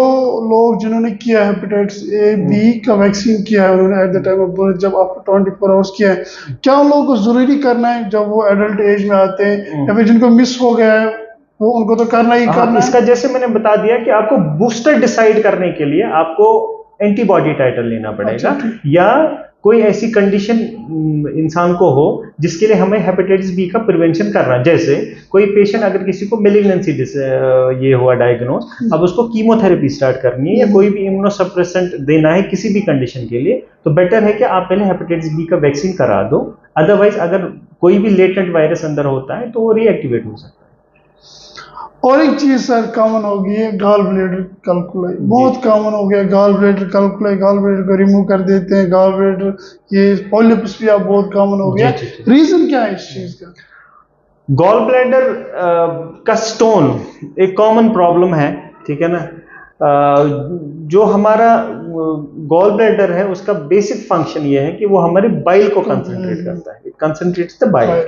लोग जिन्होंने किया हेपेटाइटिस ए बी का वैक्सीन किया है उन्होंने at the time of birth, जब आफ्टर 24 आवर्स किया है, क्या उन लोगों को जरूरी करना है जब वो एडल्ट एज में आते हैं, या फिर जिनको मिस हो गया है वो उनको तो करना ही करना है? इसका जैसे मैंने बता दिया कि आपको बूस्टर डिसाइड करने के लिए आपको एंटीबॉडी टाइटर लेना पड़ेगा। अच्छा, या कोई ऐसी कंडीशन इंसान को हो जिसके लिए हमें हेपेटाइटिस बी का प्रिवेंशन करना है। जैसे कोई पेशेंट, अगर किसी को मेलिग्नेंसी ये हुआ डायग्नोज, अब उसको कीमोथेरेपी स्टार्ट करनी है या कोई भी इम्यूनोसप्रेसेंट देना है किसी भी कंडीशन के लिए, तो बेटर है कि आप पहले हेपेटाइटिस बी का वैक्सीन करा दो। अदरवाइज अगर कोई भी लेटेंट वायरस अंदर होता है तो वो रीएक्टिवेट हो सकता है। और एक चीज सर कॉमन हो गई है, गॉल ब्लैडर कैल्कुलाई, बहुत कॉमन हो गया। Gall bladder calculi, gall bladder को रिमूव कर देते हैं, गॉल ब्लैडर, ये पॉलिप्स भी अब बहुत कॉमन हो गया। रीजन क्या है इस चीज का? गॉल ब्लैडर का स्टोन एक कॉमन प्रॉब्लम है, ठीक है ना। जो हमारा गॉल ब्लैडर है उसका बेसिक फंक्शन ये है कि वो हमारे बाइल को कंसंट्रेट करता है, इट कंसंट्रेट्स द बाइल।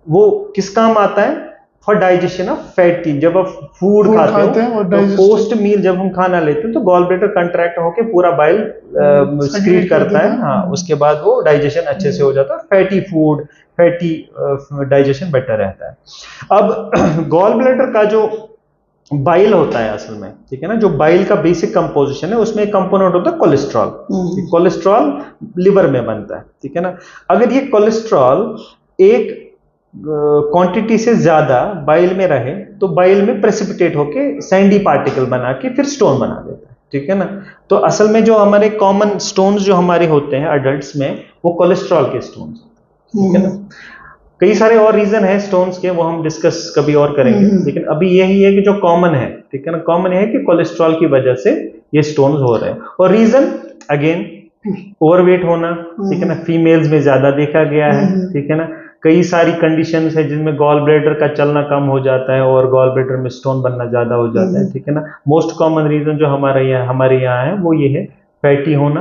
वो किस काम आता है? For digestion of fatty. जब आप फूड खाते हो तो पोस्ट मील जब हम खाना लेते हैं तो गॉल ब्लैडर कंट्रैक्ट होके पूरा बाइल सिक्रीट करता है। हाँ, उसके बाद वो डाइजेशन अच्छे से हो जाता है, fatty food, fatty digestion better रहता है। अब गॉल ब्लैडर का जो बाइल होता है असल में, ठीक है ना, जो बाइल का बेसिक कंपोजिशन है उसमें एक कंपोनेंट होता है कोलेस्ट्रॉल। कोलेस्ट्रॉल लिवर में बनता है, ठीक है ना। अगर ये कोलेस्ट्रॉल एक क्वांटिटी से ज्यादा बाइल में रहे तो बाइल में प्रेसिपिटेट होके सैंडी पार्टिकल बना के फिर स्टोन बना देता है, ठीक है ना। तो असल में जो हमारे कॉमन स्टोन्स जो हमारे होते हैं अडल्ट्स में, वो कोलेस्ट्रॉल के स्टोन्स, ठीक है ना। कई सारे और रीजन है स्टोन्स के, वो हम डिस्कस कभी और करेंगे, लेकिन अभी यही है कि जो कॉमन है, ठीक है ना, कॉमन है कि कोलेस्ट्रॉल की वजह से ये स्टोन्स हो रहे हैं। और रीजन अगेन ओवरवेट होना, ठीक है ना, फीमेल्स में ज्यादा देखा गया है, ठीक है ना। कई सारी कंडीशंस है जिनमें गॉल ब्लैडर का चलना कम हो जाता है और गॉल ब्लैडर में स्टोन बनना ज्यादा हो जाता है, ठीक है ना। मोस्ट कॉमन रीजन जो हमारे यहाँ है वो ये है फैटी होना,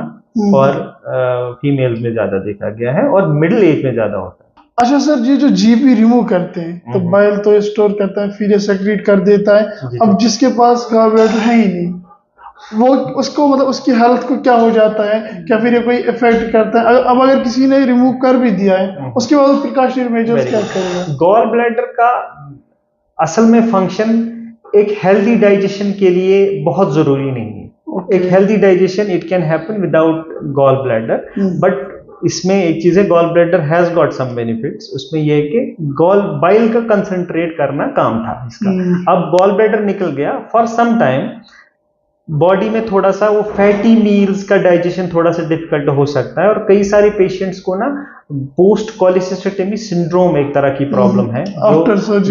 और फीमेल्स में ज्यादा देखा गया है और मिडिल एज में ज्यादा होता है। अच्छा सर, ये जो जीपी रिमूव करते हैं तो बाइल तो स्टोर करता है, फिर ये सेक्रेट कर देता है। अब जिसके पास गॉल ब्लैडर है ही नहीं, वो उसको मतलब उसकी हेल्थ को क्या हो जाता है? क्या फिर ये कोई इफेक्ट करता है? अब अगर किसी ने रिमूव कर भी दिया है उसके बाद प्रिकॉशनरी मेजर्स क्या करेगा? गॉल ब्लैडर का असल में फंक्शन एक हेल्दी डाइजेशन के लिए बहुत जरूरी नहीं है। एक healthy digestion it can happen without gall bladder, but इसमें एक चीज है, gall bladder has got some benefits. उसमें यह है कि गॉल बाइल का कंसंट्रेट करना काम था इसका। अब गॉल ब्लैडर निकल गया, फॉर सम टाइम बॉडी में थोड़ा सा वो फैटी मील्स का डाइजेशन थोड़ा सा डिफिकल्ट हो सकता है। और कई सारे पेशेंट्स को ना पोस्ट कोलिसिस्टेमी सिंड्रोम एक तरह की प्रॉब्लम है,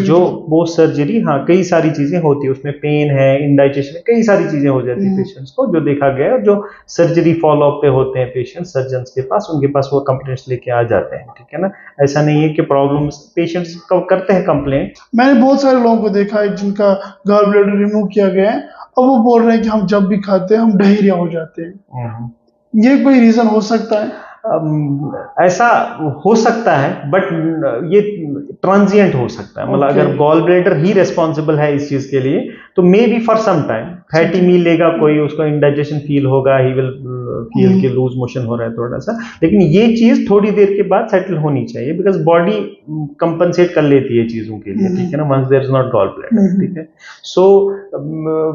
जो पोस्ट सर्जरी, हाँ, कई सारी चीजें होती है उसमें, पेन है, इंडाइजेशन, कई सारी चीजें हो जाती है पेशेंट्स को, जो देखा गया है। और जो सर्जरी फॉलो अप पे होते हैं पेशेंट सर्जन के पास, उनके पास वो कंप्लेंट्स लेके आ जाते हैं, ठीक है ना। ऐसा नहीं है कि प्रॉब्लम्स पेशेंट्स करते हैं कंप्लेंट। मैंने बहुत सारे लोगों को देखा है जिनका गॉल ब्लैडर रिमूव किया गया है, अब वो बोल रहे हैं कि हम जब भी खाते हैं हम डायरिया हो जाते हैं। ये कोई रीजन हो सकता है? ऐसा हो सकता है, बट ये ट्रांजिएंट हो सकता है। मतलब अगर गॉल ब्लैडर ही रिस्पॉन्सिबल है इस चीज के लिए तो may be for some time fatty meal लेगा कोई, उसको इंडाइजेशन फील होगा, ही विल फील कि लूज मोशन हो रहा है थोड़ा सा, लेकिन ये चीज थोड़ी देर के बाद सेटल होनी चाहिए, बिकॉज बॉडी कंपनसेट कर लेती है चीजों के लिए, ठीक है ना, once there is not gall bladder, ठीक है। सो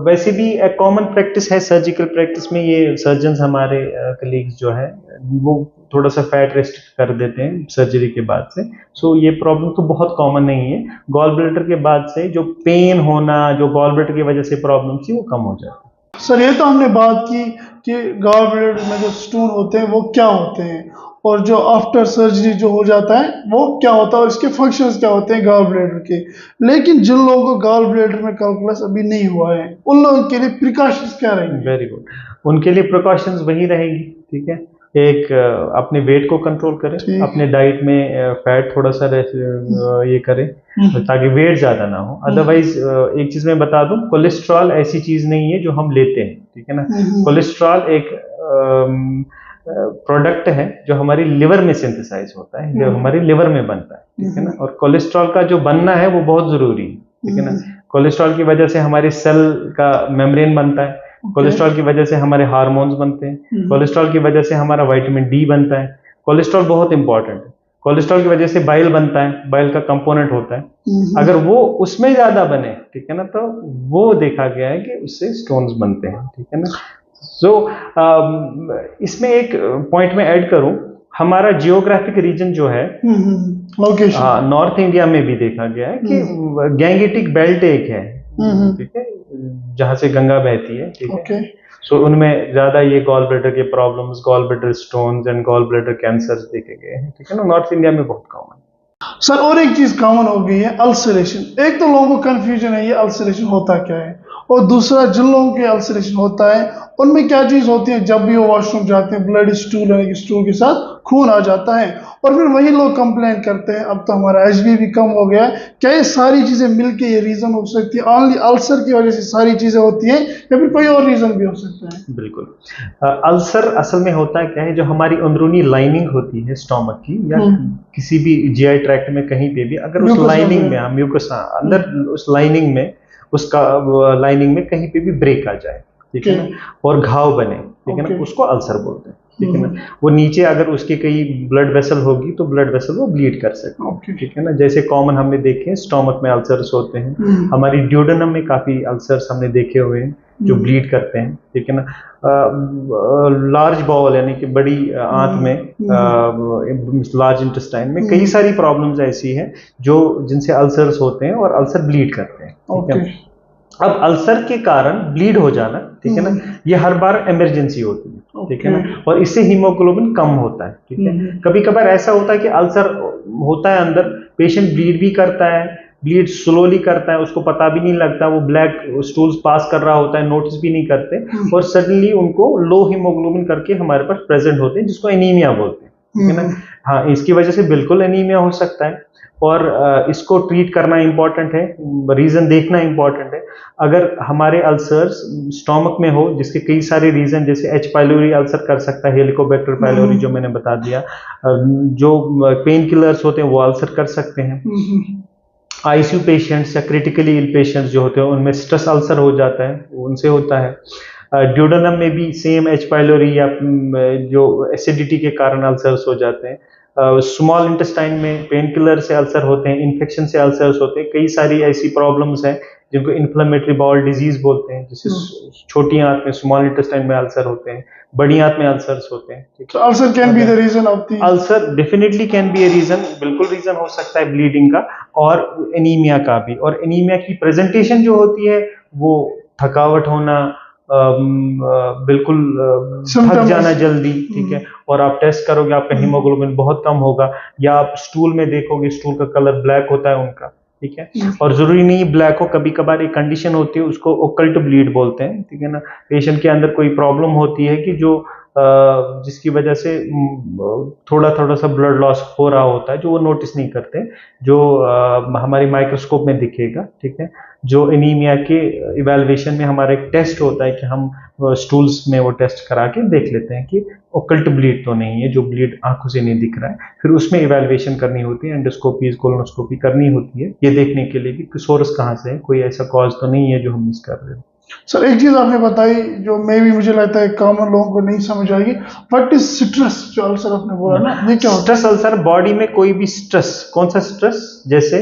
वैसे भी एक कॉमन प्रैक्टिस है सर्जिकल प्रैक्टिस में, ये सर्जन्स हमारे कलीग्स जो है वो थोड़ा सा फैट रेस्ट्रिक्ट कर देते हैं सर्जरी के बाद से। सो ये प्रॉब्लम तो बहुत कॉमन नहीं है, गॉल ब्लैडर के बाद से जो पेन होना, जो गॉल ब्लैडर की वजह से प्रॉब्लम थी, वो कम हो जाती है। सर ये तो हमने बात की कि गॉल ब्लैडर में जो स्टोन होते हैं वो क्या होते हैं, और जो आफ्टर सर्जरी जो हो जाता है वो क्या होता है, और इसके फंक्शंस क्या होते हैं गॉल ब्लैडर के। लेकिन जिन लोगों को गॉल ब्लैडर में कैलकुलस अभी नहीं हुआ है, उन लोगों के लिए प्रिकॉशंस क्या रहेंगे? वेरी गुड, उनके लिए प्रिकॉशंस वही रहेगी, ठीक है। एक अपने वेट को कंट्रोल करें, अपने डाइट में फैट थोड़ा सा ये करें ताकि वेट ज्यादा ना हो। अदरवाइज एक चीज मैं बता दूं, कोलेस्ट्रॉल ऐसी चीज नहीं है जो हम लेते हैं, ठीक है ना। कोलेस्ट्रॉल एक प्रोडक्ट है जो हमारी लिवर में सिंथेसाइज होता है, जो हमारी लिवर में बनता है, ठीक है ना। और कोलेस्ट्रॉल का जो बनना है वो बहुत जरूरी है, ठीक है ना। कोलेस्ट्रॉल की वजह से हमारी सेल का मेम्ब्रेन बनता है, कोलेस्ट्रॉल की वजह से हमारे हार्मोन्स बनते हैं, कोलेस्ट्रॉल की वजह से हमारा विटामिन डी बनता है। कोलेस्ट्रॉल बहुत इंपॉर्टेंट है, कोलेस्ट्रॉल की वजह से बाइल बनता है, बाइल का कंपोनेंट होता है। अगर वो उसमें ज्यादा बने, ठीक है ना, तो वो देखा गया है कि उससे स्टोन्स बनते हैं, ठीक है ना। सो इसमें एक पॉइंट में ऐड करूं, हमारा जियोग्राफिक रीजन जो है, लोकेशन, नॉर्थ इंडिया में भी देखा गया है कि गैंगेटिक बेल्ट एक है, ठीक है, जहां से गंगा बहती है, ठीक है। सो उनमें ज्यादा ये गॉल ब्लैडर के problems, gall bladder stones and gall bladder cancer देखे गए हैं, ठीक है ना, नॉर्थ इंडिया में बहुत कॉमन। सर और एक चीज कॉमन हो गई है, अल्सरेशन। एक तो लोगों को कंफ्यूजन है ये अल्सरेशन होता क्या है, और दूसरा जिन लोगों के अल्सरेशन होता है उनमें क्या चीज होती है, जब भी वो वॉशरूम जाते हैं ब्लड स्टूल यानी कि स्टूल के साथ खून आ जाता है, और फिर वही लोग कंप्लेन करते हैं अब तो हमारा एचबी भी कम हो गया है। क्या ये सारी चीजें मिलके ये रीजन हो सकती है, ओनली अल्सर की वजह से सारी चीजें होती हैं, या फिर कोई और रीजन भी हो सकता है? बिल्कुल, अल्सर असल में होता है क्या है, जो हमारी अंदरूनी लाइनिंग होती है स्टोमक की, या किसी भी जीआई ट्रैक्ट में कहीं पे भी, अगर उस लाइनिंग में, म्यूकस अंदर उस लाइनिंग में, उसका लाइनिंग में कहीं पे भी ब्रेक आ जाए, ठीक है ना, और घाव बने, ठीक है ना, उसको अल्सर बोलते हैं, ठीक है ना। वो नीचे अगर उसके कहीं ब्लड वेसल होगी तो ब्लड वेसल वो ब्लीड कर सकते हैं, ठीक है ना। जैसे कॉमन हमने देखे स्टोमक में अल्सर्स होते हैं, हमारी ड्यूडेनम में काफी अल्सर्स हमने देखे हुए हैं जो ब्लीड करते हैं, ठीक है ना। लार्ज बाउल यानी कि बड़ी आंत में, लार्ज इंटेस्टाइन में कई सारी प्रॉब्लम्स ऐसी हैं जो जिनसे अल्सर्स होते हैं और अल्सर ब्लीड करते हैं, ठीक है। अब अल्सर के कारण ब्लीड हो जाना, ठीक है ना, ये हर बार इमरजेंसी होती है, ठीक है ना, और इससे हीमोग्लोबिन कम होता है, ठीक है। कभी कभार ऐसा होता है कि अल्सर होता है अंदर, पेशेंट ब्लीड भी करता है, ब्लीड स्लोली करता है, उसको पता भी नहीं लगता, वो ब्लैक स्टूल्स पास कर रहा होता है, नोटिस भी नहीं करते, और सडनली उनको लो हीमोग्लोबिन करके हमारे पास प्रेजेंट होते हैं, जिसको एनीमिया बोलते हैं, ठीक है ना। हाँ, इसकी वजह से बिल्कुल एनीमिया हो सकता है, और इसको ट्रीट करना इंपॉर्टेंट है, रीजन देखना इंपॉर्टेंट है। अगर हमारे अल्सर्स स्टोमक में हो, जिसके कई सारे रीजन, जैसे एच पाइलोरी अल्सर कर सकता है, हेलिकोबैक्टर पाइलोरी जो मैंने बता दिया, जो पेन किलर्स होते हैं वो अल्सर कर सकते हैं। आईसीयू पेशेंट्स या क्रिटिकली इल पेशेंट्स जो होते हैं उनमें स्ट्रेस अल्सर हो जाता है, उनसे होता है। ड्यूडेनम में भी सेम एच पाइलोरी या जो एसिडिटी के कारण अल्सर्स हो जाते हैं। स्मॉल इंटेस्टाइन में पेन किलर से अल्सर होते हैं, इन्फेक्शन से अल्सर्स होते हैं, कई सारी ऐसी प्रॉब्लम्स हैं जिनको इन्फ्लेमेटरी बाउल डिजीज बोलते हैं, जैसे छोटी आंत में, स्मॉल इंटेस्टाइन में अल्सर होते हैं, बड़ी आंत में अल्सर्स होते हैं। So ulcer can be the reason of the ulcer definitely can be a reason, बिल्कुल रीजन हो सकता है ब्लीडिंग का, और एनीमिया का भी। और एनीमिया की प्रेजेंटेशन जो होती है वो थकावट होना, बिल्कुल थक जाना जल्दी, ठीक है, और आप टेस्ट करोगे आपका हीमोग्लोबिन बहुत कम होगा, या आप स्टूल में देखोगे स्टूल का कलर ब्लैक होता है उनका, ठीक है। और जरूरी नहीं ब्लैक हो, कभी कभार एक कंडीशन होती है उसको ओकल्ट ब्लीड बोलते हैं, ठीक है ना। पेशेंट के अंदर कोई प्रॉब्लम होती है कि जो जिसकी वजह से थोड़ा थोड़ा सा ब्लड लॉस हो रहा होता है, जो वो नोटिस नहीं करते, जो हमारी माइक्रोस्कोप में दिखेगा, ठीक है। जो एनीमिया के इवैल्यूएशन में हमारा एक टेस्ट होता है कि हम स्टूल्स में वो टेस्ट करा के देख लेते हैं कि ओकल्ट ब्लीड तो नहीं है, जो ब्लीड आंखों से नहीं दिख रहा है, फिर उसमें इवैल्यूएशन करनी होती है, एंडोस्कोपी कोलोनोस्कोपी करनी होती है, ये देखने के लिए कि सोर्स कहाँ से है, कोई ऐसा कॉज तो नहीं है जो हम मिस कर रहे हैं। सर एक चीज आपने बताई जो मैं भी मुझे लगता है कॉमन लोगों को नहीं समझ आएगी, व्हाट इज स्ट्रेस, जो अल्सर आपने बोला ना, ये क्या होता स्ट्रेस अल्सर, बॉडी में कोई भी स्ट्रेस, कौन सा स्ट्रेस, जैसे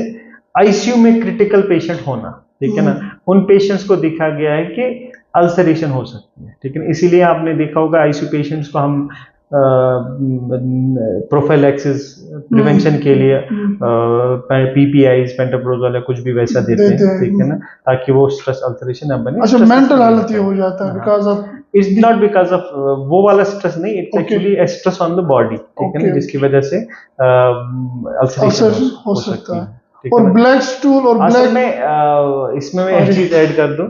आईसीयू में क्रिटिकल पेशेंट होना, ठीक है ना, उन पेशेंट्स को देखा गया है कि अल्सरेशन हो सकती है, ठीक है ना। इसीलिए आपने देखा होगा आईसीयू पेशेंट्स को हम प्रोफाइलैक्सिस प्रिवेंशन के लिए पीपीआई, पेंटोप्रोजोल या कुछ भी वैसा देते हैं, ठीक है ना, ताकि वो स्ट्रेस अल्सरेशन ना बने। अच्छा, मेंटल हालत ये हो जाता है because of, it's not because of वो वाला स्ट्रेस नहीं, it's actually stress on the body, ठीक है ना, जिसकी वजह से अल्सरेशन हो सकता है। और ब्लैक स्टूल और असल ब्लैक में इसमें मैं एक चीज ऐड कर दूं,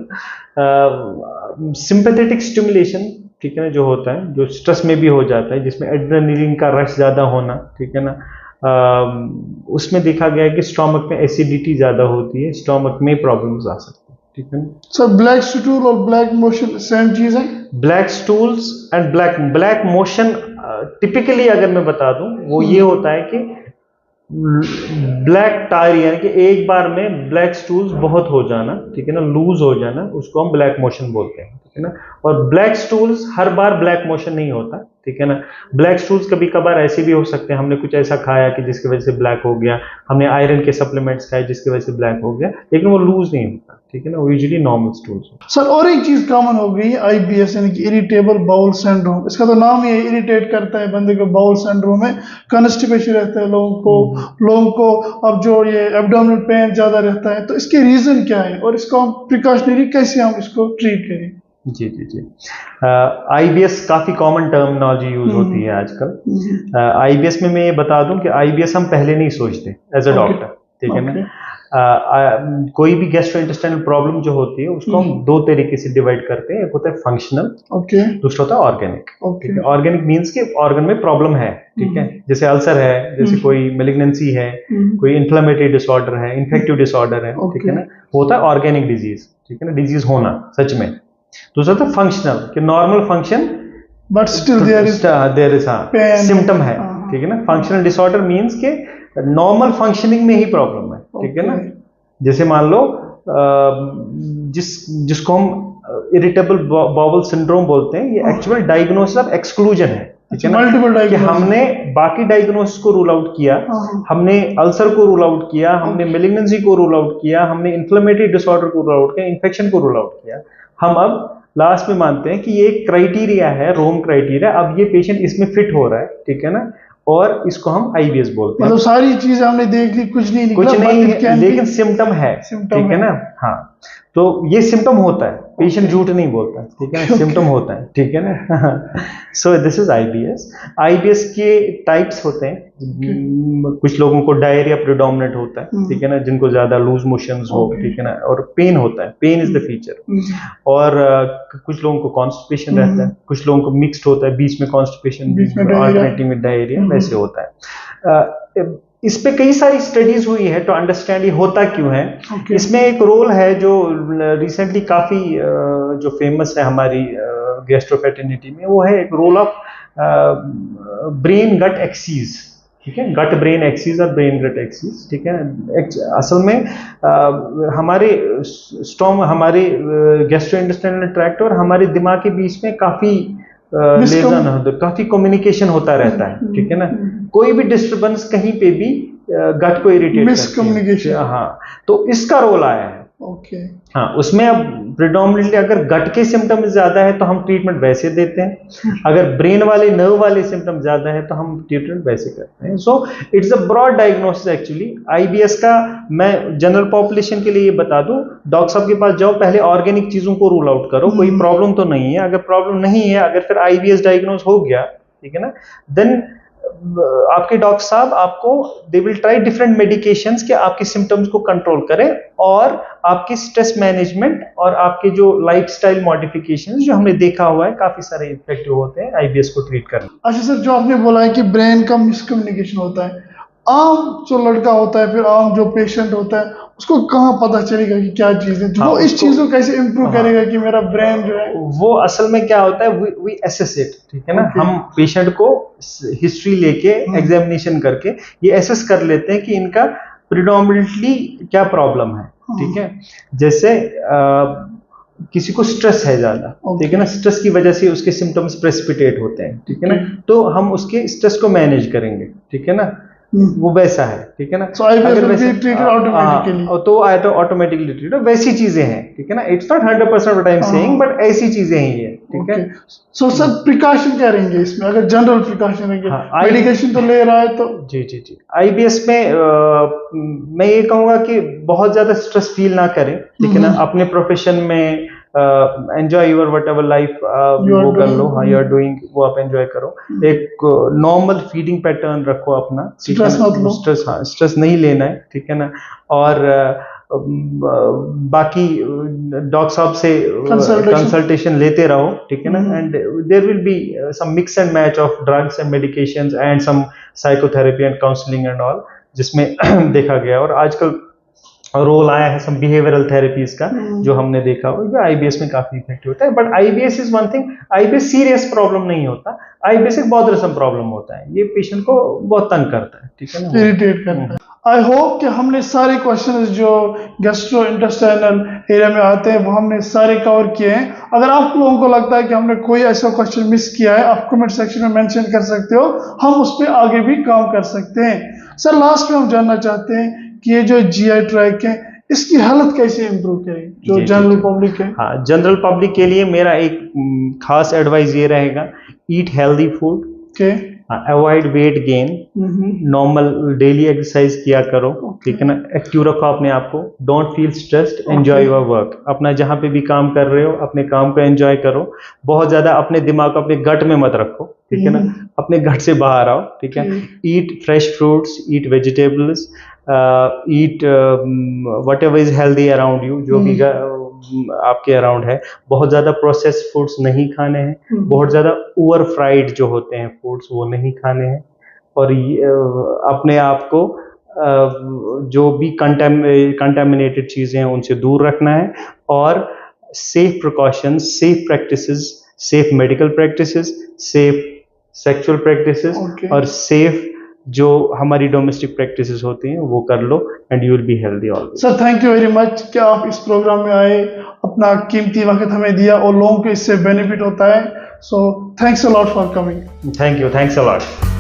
सिंपैथेटिक स्टिमुलेशन, ठीक है ना, जो होता है, जो स्ट्रेस में भी हो जाता है, जिसमें एड्रेनलिन का रश ज्यादा होना, ठीक है ना, उसमें देखा गया है कि स्टोमक में एसिडिटी ज्यादा होती है, स्टोमक में प्रॉब्लम्स आ सकती है, ठीक है ना। सर ब्लैक स्टूल और ब्लैक मोशन सेम चीज है? Black stools and black motion typically अगर मैं बता दूं, वो ये होता है कि ब्लैक टायर, यानी कि एक बार में ब्लैक स्टूल्स बहुत हो जाना, ठीक है ना, लूज हो जाना, उसको हम ब्लैक मोशन बोलते हैं, ठीक है ना। और ब्लैक स्टूल्स हर बार ब्लैक मोशन नहीं होता, ठीक है ना। ब्लैक स्टूल्स कभी कभार ऐसे भी हो सकते हैं, हमने कुछ ऐसा खाया कि जिसकी वजह से ब्लैक हो गया, हमने आयरन के सप्लीमेंट्स खाए जिसकी वजह से ब्लैक हो गया, लेकिन वो लूज नहीं होता, ठीक है ना, वो यूजुअली नॉर्मल स्टूल्स होता है। सर और एक चीज कॉमन हो गई आईबीएस, यानी कि इरिटेबल बाउल सिंड्रोम, इसका तो नाम ही है, इरिटेट करता है बंदे को, बाउल सिंड्रोम है, कॉन्स्टिपेशन रहता है लोगों को अब जो ये एब्डोमिनल पेन ज्यादा रहता है, तो इसके रीजन क्या है और इसको हम प्रिकॉशनरी कैसे हम इसको ट्रीट करें? जी जी जी, आईबीएस काफी कॉमन टर्मिनोलॉजी यूज होती है आजकल। आईबीएस में मैं ये बता दूं कि आईबीएस हम पहले नहीं सोचते एज अ डॉक्टर, ठीक है ना। कोई भी गैस्ट्रोइंटेस्टाइनल प्रॉब्लम जो होती है उसको हम दो तरीके से डिवाइड करते हैं, एक होता है फंक्शनल, दूसरा होता है ऑर्गेनिक। ऑर्गेनिक मींस कि ऑर्गन में प्रॉब्लम है, ठीक है, जैसे अल्सर है, जैसे कोई मेलिग्नेंसी है, कोई इन्फ्लेमेटरी डिसऑर्डर है, इन्फेक्टिव डिसऑर्डर है, ठीक है ना, वो होता है ऑर्गेनिक डिजीज, ठीक है ना, डिजीज होना सच में। दूसरा था फंक्शनल, कि normal function but still there is symptom है, ठीक है ना। फंक्शनल डिसऑर्डर मींस के नॉर्मल फंक्शनिंग में ही प्रॉब्लम है, ठीक है ना। जैसे मान लो जिसको हम इरिटेबल बाउल सिंड्रोम बोलते हैं, ये एक्चुअल डायग्नोसिस ऑफ एक्सक्लूजन है, ठीक है ना, कि हमने बाकी डायग्नोसिस को रूल आउट किया, हमने अल्सर को रूल आउट किया, हमने मेलिग्नेंसी को रूल आउट किया, हमने इन्फ्लेमेटरी डिसऑर्डर को रूल आउट किया, इन्फेक्शन को रूल आउट किया। हम अब लास्ट में मानते हैं कि ये एक क्राइटेरिया है, रोम क्राइटेरिया, अब ये पेशेंट इसमें फिट हो रहा है, ठीक है ना, और इसको हम आईबीएस बोलते हैं। मतलब सारी चीजें हमने देख ली, कुछ नहीं निकला, कुछ नहीं है, लेकिन सिम्टम है, ठीक है ना। हाँ, तो ये सिम्टम होता है, पेशेंट झूठ नहीं बोलता, ठीक है ना, सिम्टम होता है, ठीक है ना। So this is IBS. IBS के टाइप्स होते हैं, कुछ लोगों को डायरिया प्रिडोमिनेंट होता है, ठीक है ना, जिनको ज्यादा लूज मोशंस हो, ठीक है ना, और पेन होता है, पेन इज द फीचर। और कुछ लोगों को कॉन्स्टिपेशन रहता है, कुछ लोगों को मिक्स्ड होता है, बीच में कॉन्स्टिपेशन अल्टरनेटिव में डायरिया, वैसे होता है। इस पे कई सारी स्टडीज हुई है टू अंडरस्टैंड ये होता क्यों है। इसमें एक रोल है जो रिसेंटली काफी जो फेमस है हमारी गैस्ट्रोफेटर्निटी में, वो है एक role of brain gut axes, ठीक है, गट ब्रेन एक्सीज और ब्रेन गट एक्सीज, ठीक है। असल में हमारे हमारे गैस्ट्रोइंटेस्टाइनल ट्रैक्ट और हमारे दिमाग के बीच में काफी काफी कम्युनिकेशन होता रहता है, ठीक है ना। कोई भी डिस्टरबेंस कहीं पे भी गट को इरिटेट मिसकम्युनिकेशन, हाँ, तो इसका रोल आया है। ओके, हाँ, उसमें अब प्रिडोमिनेटली अगर गट के सिम्टम ज्यादा है तो हम ट्रीटमेंट वैसे देते हैं, अगर ब्रेन वाले नर्व वाले सिम्टम ज्यादा है तो हम ट्रीटमेंट वैसे करते हैं। So it's a broad diagnosis actually. IBS का मैं जनरल पॉपुलेशन के लिए ये बता दूं, डॉक्टर साहब के पास जाओ, पहले ऑर्गेनिक चीजों को रूल आउट करो, कोई प्रॉब्लम तो नहीं है। अगर प्रॉब्लम नहीं है, अगर फिर आईबीएस डायग्नोस हो गया, ठीक है ना, देन आपके डॉक्टर साहब आपको they will try different medications के आपके सिम्टम्स को कंट्रोल करें, और आपके स्ट्रेस मैनेजमेंट और आपके जो लाइफस्टाइल मॉडिफिकेशंस जो हमने देखा हुआ है काफी सारे इफेक्टिव होते हैं आईबीएस को ट्रीट करने। अच्छा सर, जो आपने बोला है कि ब्रेन का मिसकम्युनिकेशन होता है, आम जो लड़का होता है, फिर आम जो पेशेंट होता है, उसको कहाँ पता चलेगा कि क्या चीज है, वो इस चीज को कैसे इम्प्रूव करेगा कि मेरा ब्रेन जो है वो असल में क्या होता है, वी एसेस इट, ठीक है ना। हम पेशेंट को हिस्ट्री लेके एग्जामिनेशन करके ये एसेस कर लेते हैं कि इनका प्रिडोमिनेटली क्या प्रॉब्लम है, ठीक है। जैसे किसी को स्ट्रेस है ज्यादा, ठीक है ना, स्ट्रेस की वजह से उसके सिम्टम्स प्रेसिपिटेट होते हैं, ठीक है ना, तो हम उसके स्ट्रेस को मैनेज करेंगे, ठीक है ना, वो वैसा है, ठीक है ना। So IBS will be treated automatically. तो ऑटोमेटिकली ट्रीट, वैसी चीजें हैं, ठीक है ना, it's not 100% what I am saying, but ऐसी चीजें ही है, ठीक है। सो सर प्रिकॉशन क्या रहेंगे इसमें, अगर जनरल प्रिकॉशन रहेंगे, मेडिकेशन तो ले रहा है तो? जी आईबीएस में मैं ये कहूंगा कि बहुत ज्यादा स्ट्रेस फील ना करें, ठीक है ना, अपने प्रोफेशन में enjoy your what ever life वो कर लो, हाँ यू आर डूइंग, वो आप एंजॉय करो, एक नॉर्मल फीडिंग पैटर्न रखो अपना, स्ट्रेस मत लो, स्ट्रेस नहीं लेना है, ठीक है ना, और बाकी डॉक्टर साहब से कंसल्टेशन लेते रहो, ठीक है ना, and there will be some mix and match of drugs and medications and some psychotherapy and counselling and all, जिसमें देखा गया, और आजकल रोल आया है सम बिहेवियरल थेरेपीज का, जो हमने देखा हो, जो आईबीएस में काफी इफेक्टिव होता है। But IBS is one thing, IBS serious problem नहीं होता, आईबीएस एक बॉदरसम प्रॉब्लम होता है, ये पेशेंट को बहुत तंग करता है, ठीक है ना, इरिटेट करता है। आई होप कि हमने सारे क्वेश्चंस जो गैस्ट्रोइंटेस्टाइनल एरिया में आते हैं वो हमने सारे कवर किए हैं। अगर आप लोगों को लगता है कि हमने कोई ऐसा क्वेश्चन मिस किया है, आप कमेंट सेक्शन में मेंशन कर सकते हो, हम उस पर आगे भी काम कर सकते हैं। सर लास्ट में हम जानना चाहते हैं कि ये जो जीआई ट्रैक है इसकी हालत कैसे इंप्रूव करें, जो जनरल पब्लिक है? हाँ, जनरल पब्लिक के लिए मेरा एक खास एडवाइस ये रहेगा, eat healthy food, avoid weight gain, normal daily exercise किया करो, ठीक है ना, एक्टिव रखो अपने आप को, don't feel stressed, enjoy your work, अपना जहाँ पे भी काम कर रहे हो अपने काम को एंजॉय करो, बहुत ज्यादा अपने दिमाग को अपने गट में मत रखो, ठीक है ना, अपने गट से बाहर आओ, ठीक है, ईट fresh fruits, eat vegetables, eat what ever is healthy around you, जो भी आपके अराउंड है, बहुत ज्यादा प्रोसेस्ड फूड्स नहीं खाने हैं, बहुत ज्यादा ओवर फ्राइड जो होते हैं फूड्स वो नहीं खाने हैं, और अपने आप को जो भी कंटामिनेटेड चीजें हैं उनसे दूर रखना है, और safe precautions, safe practices, safe medical practices, safe sexual practices, और सेफ जो हमारी डोमेस्टिक प्रैक्टिसेस होती हैं वो कर लो, and you will be healthy always. Sir thank you very much कि आप इस प्रोग्राम में आए, अपना कीमती वक्त हमें दिया, और लोगों को इससे बेनिफिट होता है, so thanks a lot for coming. Thank you, thanks a lot.